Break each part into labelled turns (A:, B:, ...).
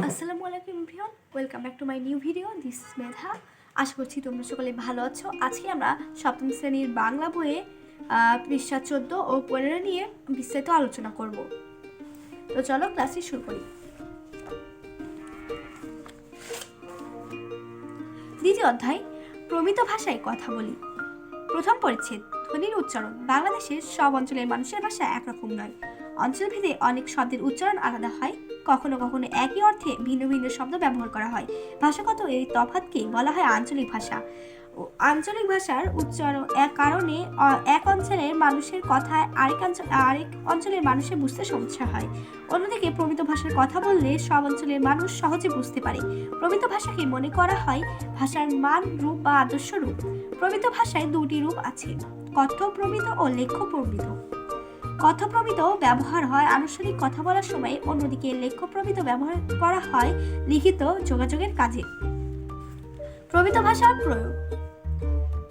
A: আসসালামু আলাইকুম everyone, welcome back to my new video. This is Medha. আশা করছি তোমরা সকলে ভালো আছো। আজকে আমরা সপ্তম শ্রেণীর বাংলা বইয়ে পৃষ্ঠা 14 ও 15 নিয়ে বিস্তারিত আলোচনা করব। তো চলো ক্লাসটি শুরু করি। দ্বিতীয় অধ্যায়, প্রমিত ভাষায় কথা বলি। প্রথম পরিচ্ছেদ, ধ্বনির উচ্চারণ। বাংলাদেশের সব অঞ্চলের মানুষের ভাষা একরকম নয়। অঞ্চলভেদে অনেক শব্দের উচ্চারণ আলাদা হয়। কখনো কখনো একই অর্থে ভিন্ন ভিন্ন শব্দ ব্যবহার করা হয়। ভাষাগত এই তফাৎকে বলা হয় আঞ্চলিক ভাষা। আঞ্চলিক ভাষার উচ্চারণ কারণে এক অঞ্চলের মানুষের কথা আরেক অঞ্চলের মানুষের বুঝতে সমস্যা হয়। অন্যদিকে প্রমিত ভাষার কথা বললে সব অঞ্চলের মানুষ সহজে বুঝতে পারে। প্রমিত ভাষাকে মনে করা হয় ভাষার মান রূপ বা আদর্শ রূপ। প্রমিত ভাষায় দুটি রূপ আছে, কথ্য প্রমিত ও লেখ্য প্রমিত। কথ্য প্রমিত ব্যবহার হয় আনুষ্ঠানিক কথা বলার সময়, অন্যদিকে লেখ্য প্রমিত ব্যবহার করা হয় লিখিত যোগাযোগের কাজে। প্রমিত ভাষার প্রয়োগ।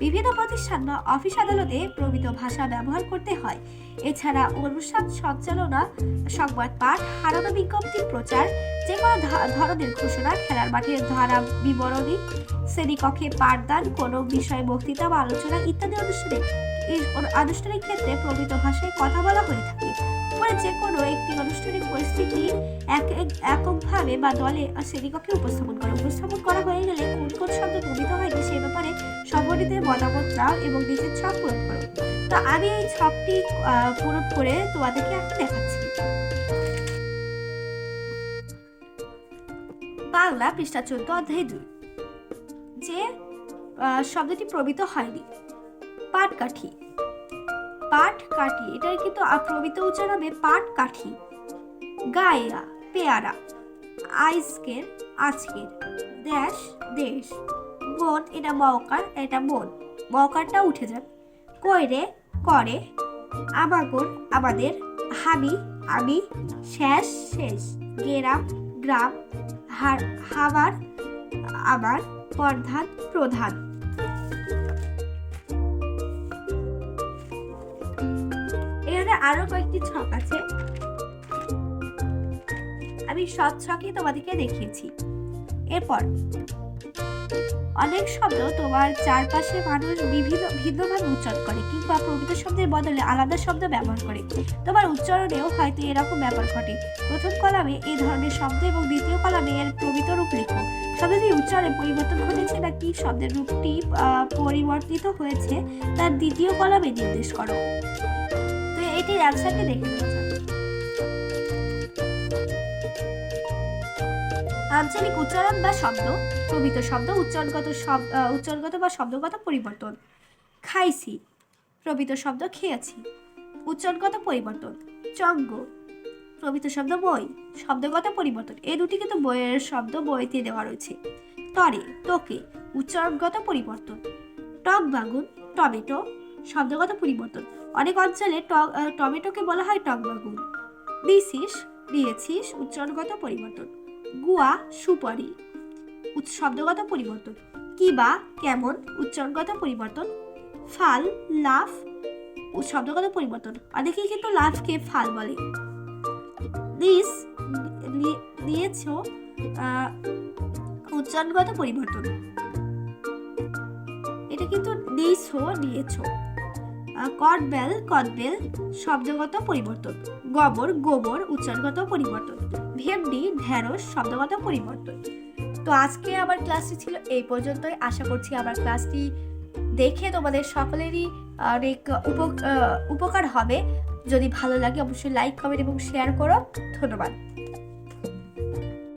A: বিভিন্ন প্রতিষ্ঠান বা অফিস আদালতে প্রমিত ভাষা ব্যবহার করতে হয়। এছাড়া অনুষ্ঠান সঞ্চালনা, সংবাদ পাঠ, হারানো বিজ্ঞপ্তি প্রচার, যে কোনো ধরনের ঘোষণা, খেলার মাঠের ধারা বিবরণী, শ্রেণীকক্ষে পাঠদান, কোনো বিষয়ে বক্তৃতা বা আলোচনা ইত্যাদি আনুষ্ঠানিক ক্ষেত্রে প্রমিত ভাষায় কথা বলা হয়ে থাকে। পরে যে কোনো একটি আনুষ্ঠানিক পরিস্থিতি এককভাবে বা দলে শ্রেণীকক্ষে উপস্থাপন করা হয়ে গেলে কোন কোন শব্দ প্রমিত হয়নি সে ব্যাপারে সংগঠিতের মতামত নাও এবং নিজের ছক পূরণ করো। তো আমি এই ছকটি পূরণ করে তোমাদেরকে এখন দেখাচ্ছি। বাংলা পৃষ্ঠা 14 অধ্যায় 2, যে শব্দটি প্রমিত হয়নি। পাটকাঠি। পাটকাঠি, এটার কিন্তু প্রমিত উচ্চারণ হবে পাটকাঠি। গায়া, পেয়ারা। আজকের, দেশ, দেশ। বোন, এটা মওকার, এটা বোন, মওকারটা উঠে যান। কইরে, করে। আমাগর, আমাদের। হামি, আমি। শেষ, শেষ। গেরাম, গ্রাম। হামার, আমার। প্রধান, প্রধান। এখানে আরো কয়েকটি ছক আছে, আমি সব ছকই তোমাদেরকে দেখিয়েছি। এরপর অনেক শব্দ তোমার চারপাশে মানুষ ভিন্নভাবে উচ্চারণ করে কিংবা প্রমিত শব্দের বদলে আলাদা শব্দ ব্যবহার করে। তোমার উচ্চারণেও হয়তো এরকম ব্যাপার ঘটে। প্রথম কলামে এই ধরনের শব্দ এবং দ্বিতীয় কলামে এর প্রমিত রূপ লেখো। শব্দটির উচ্চারণে পরিবর্তন ঘটেছে নাকি শব্দের রূপটি পরিবর্তিত হয়েছে তার দ্বিতীয় কলামে নির্দেশ করো। তো এটির অ্যান্সারটি দেখে নেওয়া যাক। আঞ্চলিক উচ্চারণ বা শব্দ। প্রমিত শব্দ উচ্চারণগত বা শব্দগত পরিবর্তন। খাইছি, প্রমিত শব্দ খেয়েছি, উচ্চারণগত পরিবর্তন। চঙ্গ, প্রমিত শব্দ বই, শব্দগত পরিবর্তন। এই দুটি কিন্তু বইয়ের শব্দ বইতে দেওয়া রয়েছে। তরে, তোকে, উচ্চারণগত পরিবর্তন। টক বাগুন, টমেটো, শব্দগত পরিবর্তন। অনেক অঞ্চলে টমেটোকে বলা হয় টক বাগুন। দিছিস, দিয়েছিস, উচ্চারণগত পরিবর্তন। গুয়া, সুপারি, শব্দগত পরিবর্তন। কিবা, কেমন, উচ্চারণগত পরিবর্তন। ফাল, লাফ, শব্দগত পরিবর্তন। অনেকেই কিন্তু লাফকে ফাল বলে। দিস, নিয়েছ, উচ্চারণগত পরিবর্তন। এটা কিন্তু নিয়েছো, নিয়েছ। কটবেল, কটবেল, শব্দগত পরিবর্তন। গোবর, গোবর, উচ্চারণগত পরিবর্তন। ভেন্ডি, ঢেঁড়স, শব্দগত পরিবর্তন। তো আজকে আমার ক্লাসটি ছিল এই পর্যন্তই। আশা করছি আমার ক্লাসটি দেখে তোমাদের সকলেরই অনেক উপকার হবে। যদি ভালো লাগে অবশ্যই লাইক, কমেন্ট এবং শেয়ার করো। ধন্যবাদ।